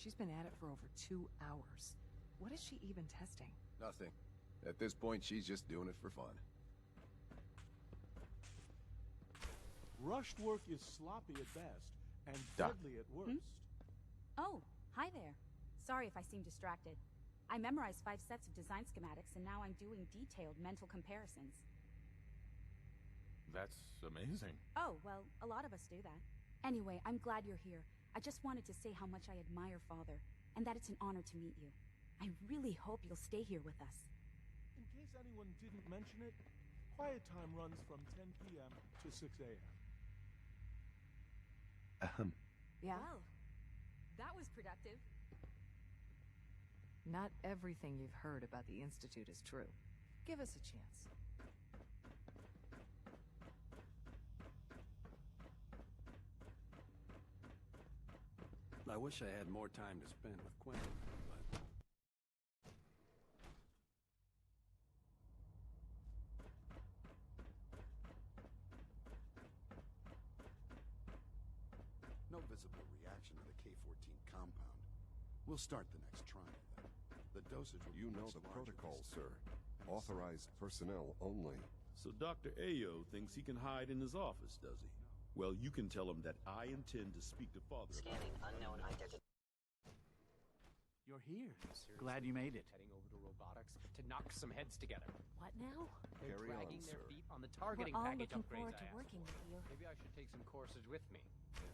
She's been at it for over 2 hours. What is she even testing? Nothing. At this point, she's just doing it for fun. Rushed work is sloppy at best, and Doc. deadly at worst. Oh, hi there. Sorry if I seem distracted. I memorized 5 sets of design schematics, and now I'm doing detailed mental comparisons. That's amazing. Oh, well, a lot of us do that. Anyway, I'm glad you're here. I just wanted to say how much I admire Father, and that it's an honor to meet you. I really hope you'll stay here with us. In case anyone didn't mention it, quiet time runs from 10 p.m. to 6 a.m. Yeah? Well, that was productive. Not everything you've heard about the Institute is true. Give us a chance. I wish I had more time to spend with Quentin, but... No visible reaction to the K-14 compound. We'll start the next trial, then. The dosage will... You know the protocol, sir. Authorized personnel only. So Dr. Ayo thinks he can hide in his office, does he? Well, you can tell him that I intend to speak to Father. Scanning unknown identity. You're here. Glad you made it. Heading over to robotics to knock some heads together. What now? They're Carry dragging on, their sir. feet on the targeting We're all package looking upgrades forward to I asked working for. with you. Maybe I should take some courses with me.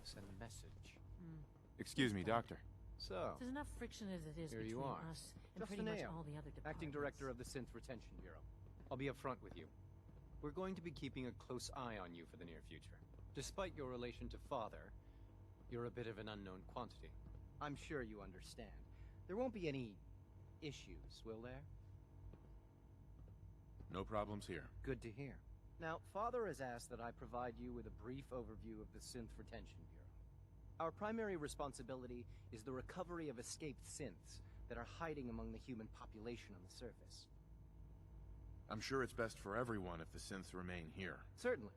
Send a message. Excuse me, Doctor. So, There's enough friction as it is here between you are. us and Justin pretty much Ayo, all the other departments. Acting Director of the Synth Retention Bureau. I'll be upfront with you. We're going to be keeping a close eye on you for the near future. Despite your relation to Father, you're a bit of an unknown quantity. I'm sure you understand. There won't be any issues, will there? No problems here. Good to hear. Now, Father has asked that I provide you with a brief overview of the Synth Retention Bureau. Our primary responsibility is the recovery of escaped synths that are hiding among the human population on the surface. I'm sure it's best for everyone if the synths remain here. Certainly.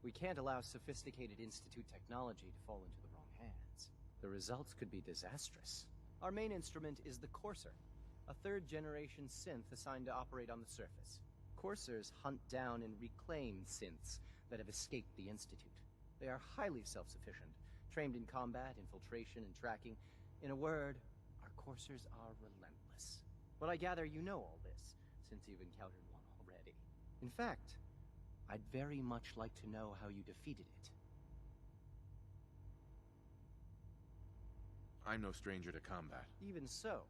We can't allow sophisticated Institute technology to fall into the wrong hands. The results could be disastrous. Our main instrument is the Courser, a third-generation synth assigned to operate on the surface. Coursers hunt down and reclaim synths that have escaped the Institute. They are highly self-sufficient, trained in combat, infiltration, and tracking. In a word, our Coursers are relentless. But I gather you know all this, since you've encountered one already. In fact, I'd very much like to know how you defeated it. I'm no stranger to combat. Even so,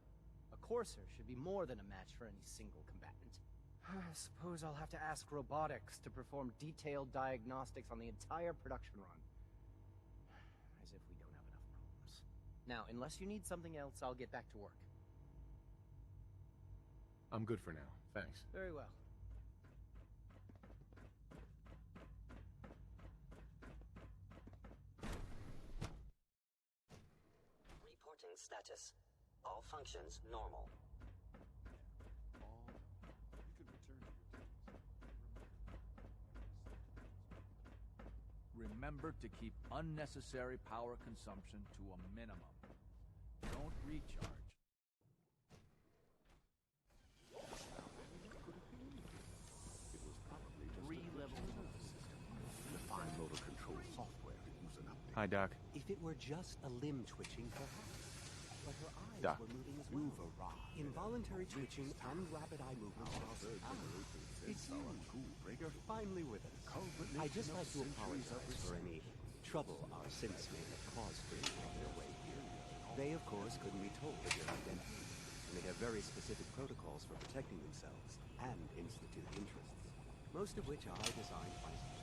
a Courser should be more than a match for any single combatant. I suppose I'll have to ask robotics to perform detailed diagnostics on the entire production run. As if we don't have enough problems. Now, unless you need something else, I'll get back to work. I'm good for now. Thanks. Very well. Reporting status. All functions normal. Remember to keep unnecessary power consumption to a minimum. Don't recharge. It was probably just 3 levels of the system. the fine motor control software could use an update. Hi, Doc. If it were just a limb twitching, perhaps. But her eyes Doc. were moving as well. You've arrived. Involuntary twitching and rapid eye movement are also... It's you. You're finally with us. I'd just like to apologize for any trouble our synths may have caused for you on their way here. They, of course, couldn't be told of your identity, and they have very specific protocols for protecting themselves and Institute interests, most of which I designed myself.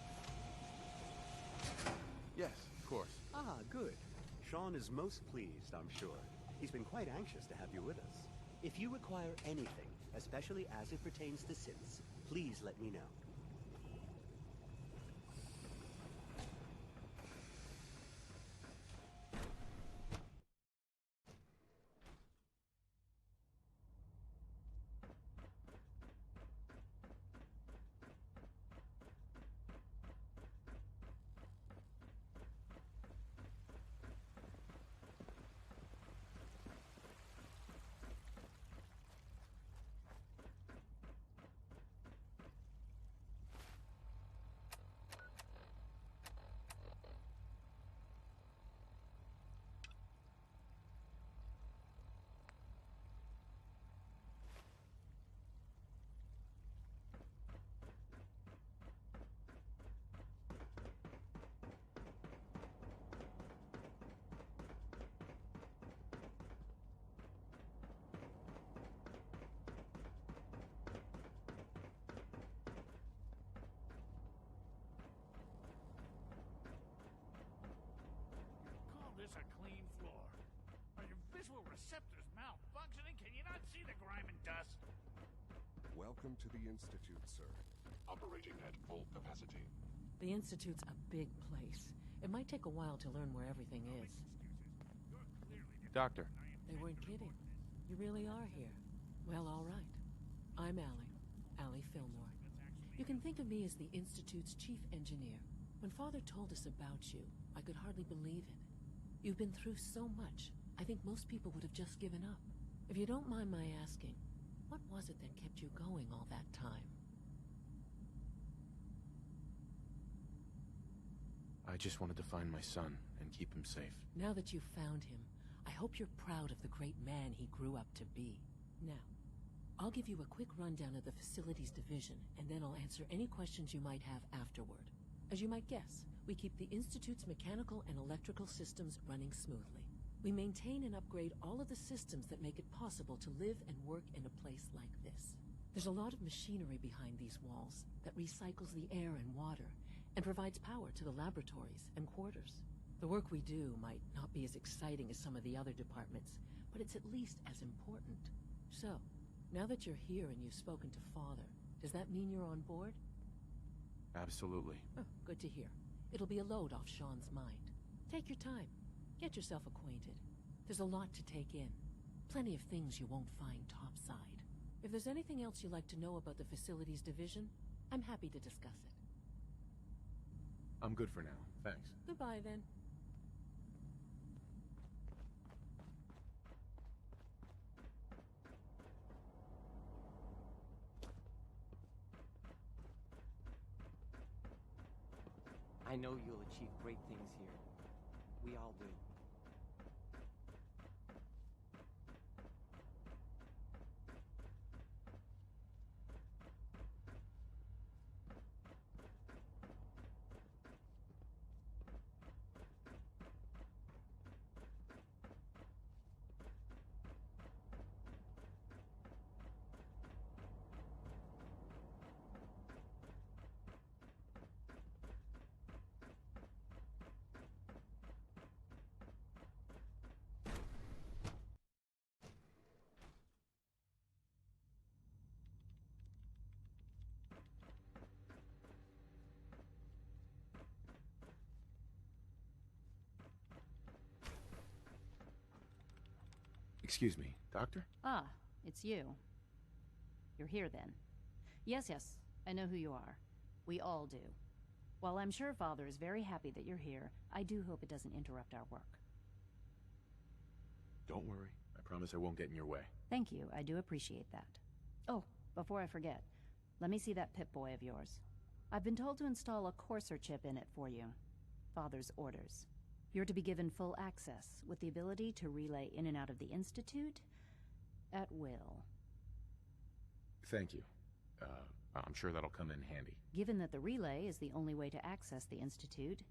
Yes, of course. Ah, good. Sean is most pleased, I'm sure. He's been quite anxious to have you with us. If you require anything, especially as it pertains to synths, please let me know. this a clean floor? Are your visual receptors malfunctioning? Can you not see the grime and dust? Welcome to the Institute, sir. Operating at full capacity. The Institute's a big place. It might take a while to learn where everything is. Doctor. They weren't kidding. You really are here. Well, all right. I'm Allie Fillmore. You can think of me as the Institute's chief engineer. When Father told us about you, I could hardly believe it. You've been through so much, I think most people would have just given up. If you don't mind my asking, what was it that kept you going all that time? I just wanted to find my son and keep him safe. Now that you've found him, I hope you're proud of the great man he grew up to be. Now, I'll give you a quick rundown of the Facilities Division, and then I'll answer any questions you might have afterward. As you might guess, we keep the Institute's mechanical and electrical systems running smoothly. We maintain and upgrade all of the systems that make it possible to live and work in a place like this. There's a lot of machinery behind these walls that recycles the air and water and provides power to the laboratories and quarters. The work we do might not be as exciting as some of the other departments, but it's at least as important. So, now that you're here and you've spoken to Father, does that mean you're on board? Absolutely. Oh, good to hear. It'll be a load off Sean's mind. Take your time. Get yourself acquainted. There's a lot to take in. Plenty of things you won't find topside. If there's anything else you'd like to know about the Facilities Division, I'm happy to discuss it. I'm good for now. Thanks. Goodbye, then. I know you'll achieve great things here. We all do. Excuse me, Doctor? Ah, it's you. You're here then. Yes, I know who you are. We all do. While I'm sure Father is very happy that you're here, I do hope it doesn't interrupt our work. Don't worry. I promise I won't get in your way. Thank you, I do appreciate that. Oh, before I forget, let me see that Pip-Boy of yours. I've been told to install a Courser chip in it for you. Father's orders. You're to be given full access, with the ability to relay in and out of the Institute at will. Thank you. I'm sure that'll come in handy. Given that the relay is the only way to access the Institute,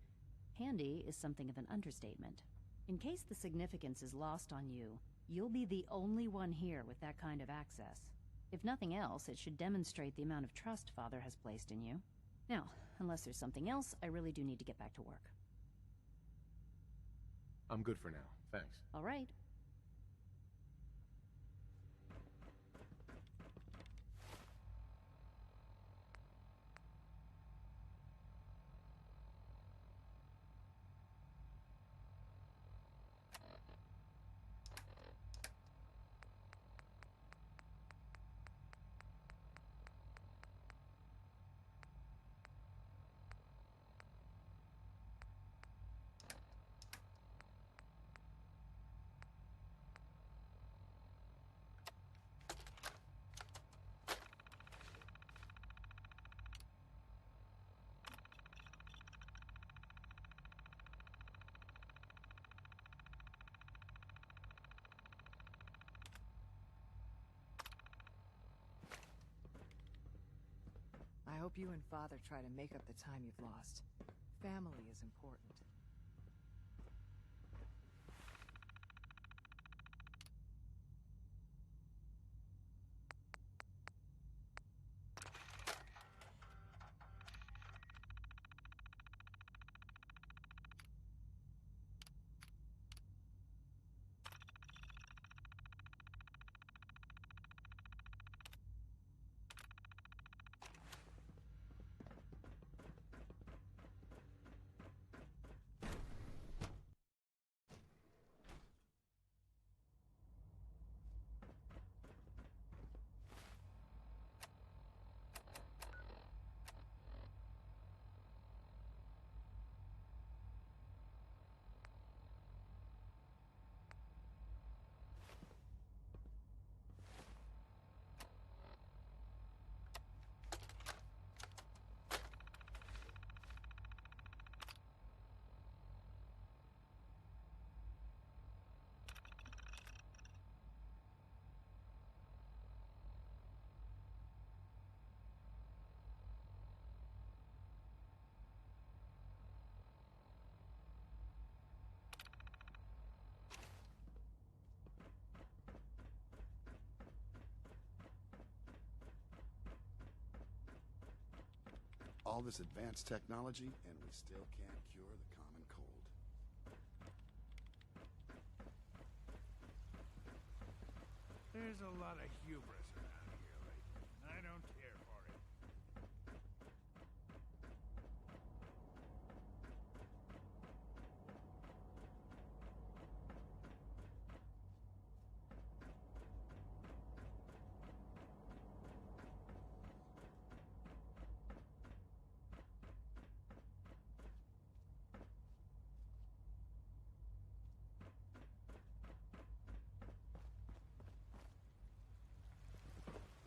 handy is something of an understatement. In case the significance is lost on you, you'll be the only one here with that kind of access. If nothing else, it should demonstrate the amount of trust Father has placed in you. Now, unless there's something else, I really do need to get back to work. I'm good for now. Thanks. All right. I hope you and Father try to make up the time you've lost. Family is important. All this advanced technology, and we still can't cure the common cold. There's a lot of hubris around here lately. I don't care for it.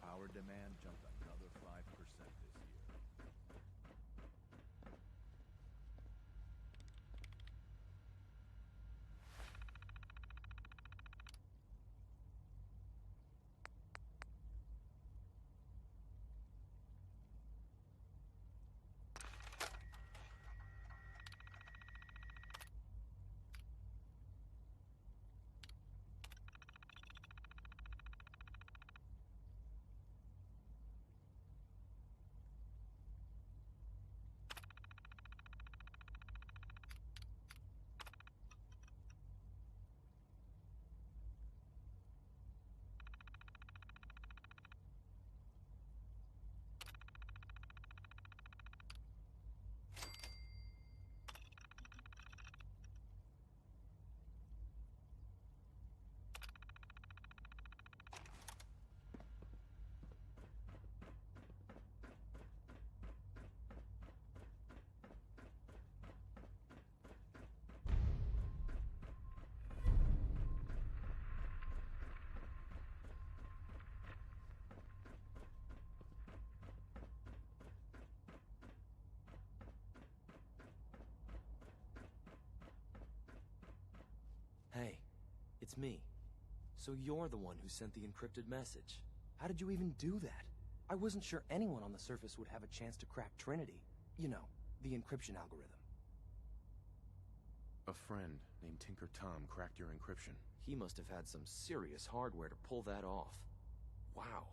Power demand jumped another 5% this year. Hey, it's me. So you're the one who sent the encrypted message. How did you even do that? I wasn't sure anyone on the surface would have a chance to crack Trinity. You know, the encryption algorithm. A friend named Tinker Tom cracked your encryption. He must have had some serious hardware to pull that off. Wow,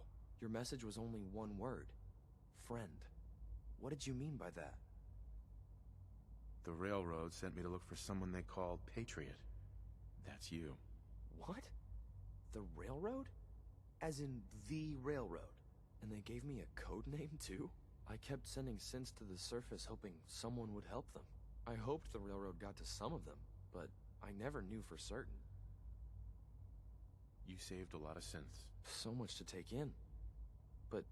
your message was only one word. Friend. What did you mean by that? The Railroad sent me to look for someone they called Patriot. That's you. What? The Railroad? As in the Railroad? And they gave me a code name too? I kept sending synths to the surface hoping someone would help them. I hoped the Railroad got to some of them, but I never knew for certain. You saved a lot of synths. So much to take in. But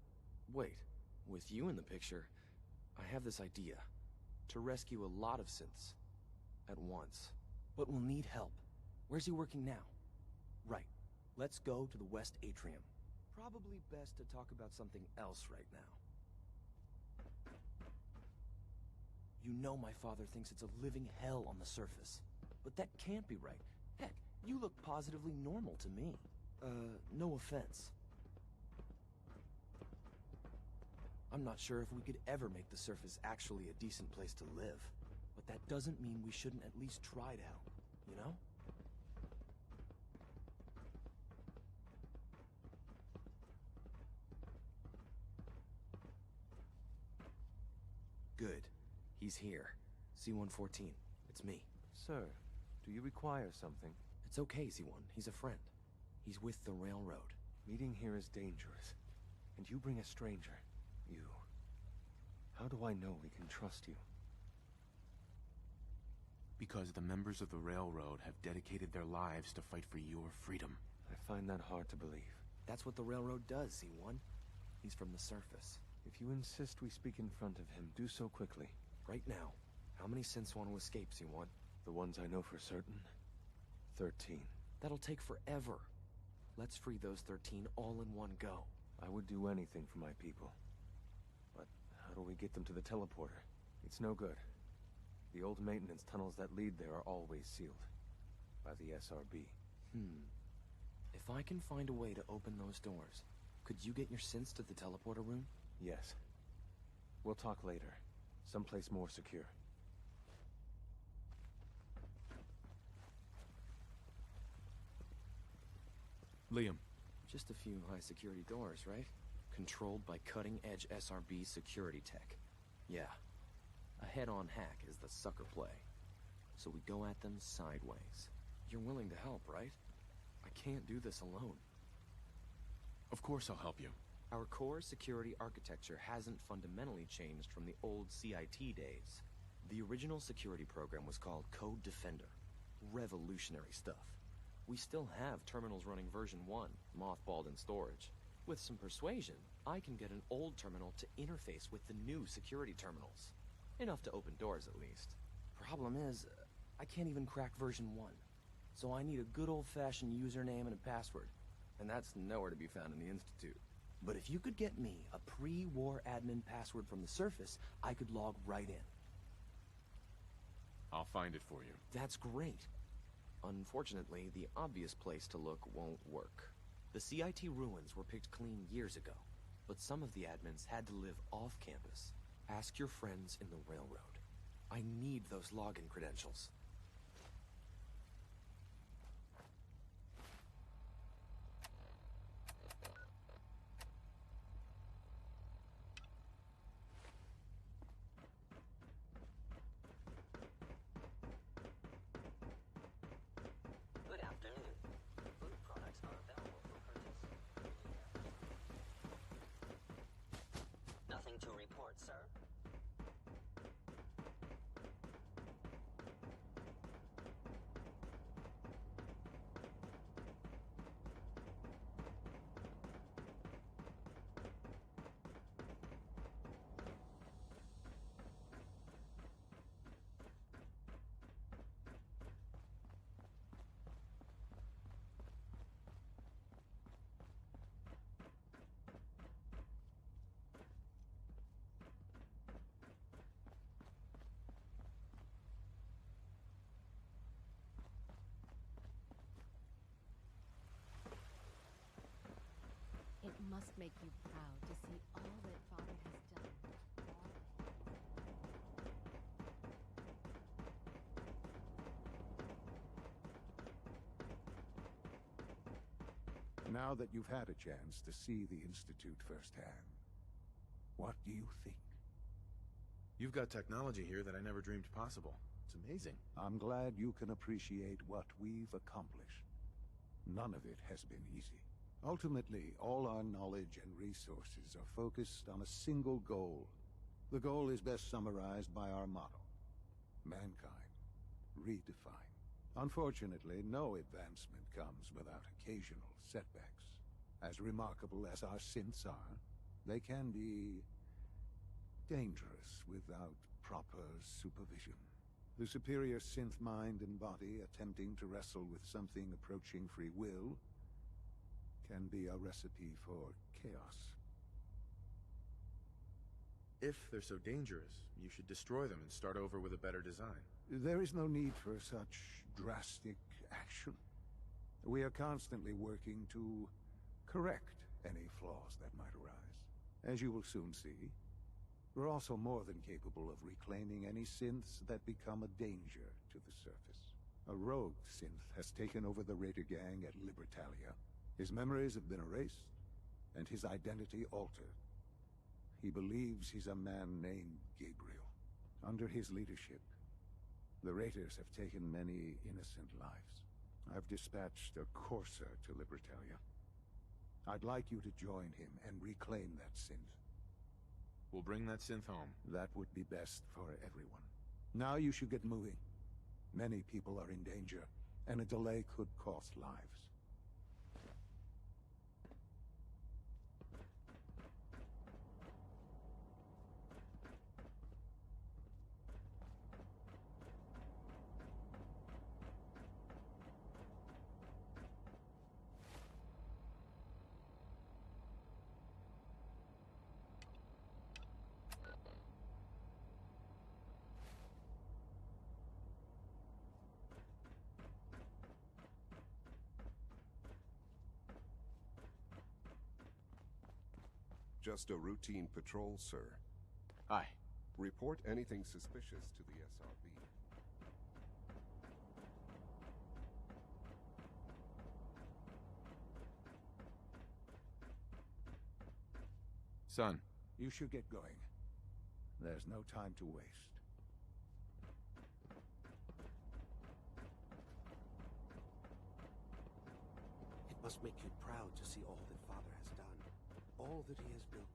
wait, with you in the picture, I have this idea. To rescue a lot of synths. At once. But we'll need help. Where's he working now? Right. Let's go to the West Atrium. Probably best to talk about something else right now. You know my father thinks it's a living hell on the surface. But that can't be right. Heck, you look positively normal to me. No offense. I'm not sure if we could ever make the surface actually a decent place to live. But that doesn't mean we shouldn't at least try to help, you know? Good. He's here. C-114. It's me. Sir, do you require something? It's okay, C-1. He's a friend. He's with the Railroad. Meeting here is dangerous. And you bring a stranger. You. How do I know we can trust you? Because the members of the Railroad have dedicated their lives to fight for your freedom. I find that hard to believe. That's what the Railroad does, C-1. He's from the surface. If you insist we speak in front of him, do so quickly. Right now. How many synths want to escape, C-1? The ones I know for certain. 13. That'll take forever. Let's free those 13 all in one go. I would do anything for my people. But how do we get them to the teleporter? It's no good. The old maintenance tunnels that lead there are always sealed. By the SRB. If I can find a way to open those doors, could you get your synths to the teleporter room? Yes. We'll talk later. Someplace more secure. Liam. Just a few high-security doors, right? Controlled by cutting-edge SRB security tech. Yeah. A head-on hack is the sucker play. So we go at them sideways. You're willing to help, right? I can't do this alone. Of course I'll help you. Our core security architecture hasn't fundamentally changed from the old CIT days. The original security program was called Code Defender. Revolutionary stuff. We still have terminals running version 1, mothballed in storage. With some persuasion, I can get an old terminal to interface with the new security terminals. Enough to open doors, at least. Problem is, I can't even crack version 1. So I need a good old-fashioned username and a password. And that's nowhere to be found in the Institute. But if you could get me a pre-war admin password from the surface, I could log right in. I'll find it for you. That's great. Unfortunately, the obvious place to look won't work. The CIT ruins were picked clean years ago, but some of the admins had to live off campus. Ask your friends in the railroad. I need those login credentials. Good afternoon. Food products are available for purchase. Nothing to report, sir. It must make you proud to see all that Father has done. Now that you've had a chance to see the Institute firsthand, what do you think? You've got technology here that I never dreamed possible. It's amazing. I'm glad you can appreciate what we've accomplished. None of it has been easy. Ultimately, all our knowledge and resources are focused on a single goal. The goal is best summarized by our motto: mankind, redefined. Unfortunately, no advancement comes without occasional setbacks. As remarkable as our synths are, they can be dangerous without proper supervision. The superior synth mind and body attempting to wrestle with something approaching free will can be a recipe for chaos. If they're so dangerous, you should destroy them and start over with a better design. There is no need for such drastic action. We are constantly working to correct any flaws that might arise. As you will soon see, we're also more than capable of reclaiming any synths that become a danger to the surface. A rogue synth has taken over the Raider gang at Libertalia. His memories have been erased, and his identity altered. He believes he's a man named Gabriel. Under his leadership, the Raiders have taken many innocent lives. I've dispatched a courser to Libertalia. I'd like you to join him and reclaim that synth. We'll bring that synth home. That would be best for everyone. Now you should get moving. Many people are in danger, and a delay could cost lives. Just a routine patrol, sir. Aye. Report anything suspicious to the SRB. Son. You should get going. There's no time to waste. It must make you proud to see all that Father has done. All that he has built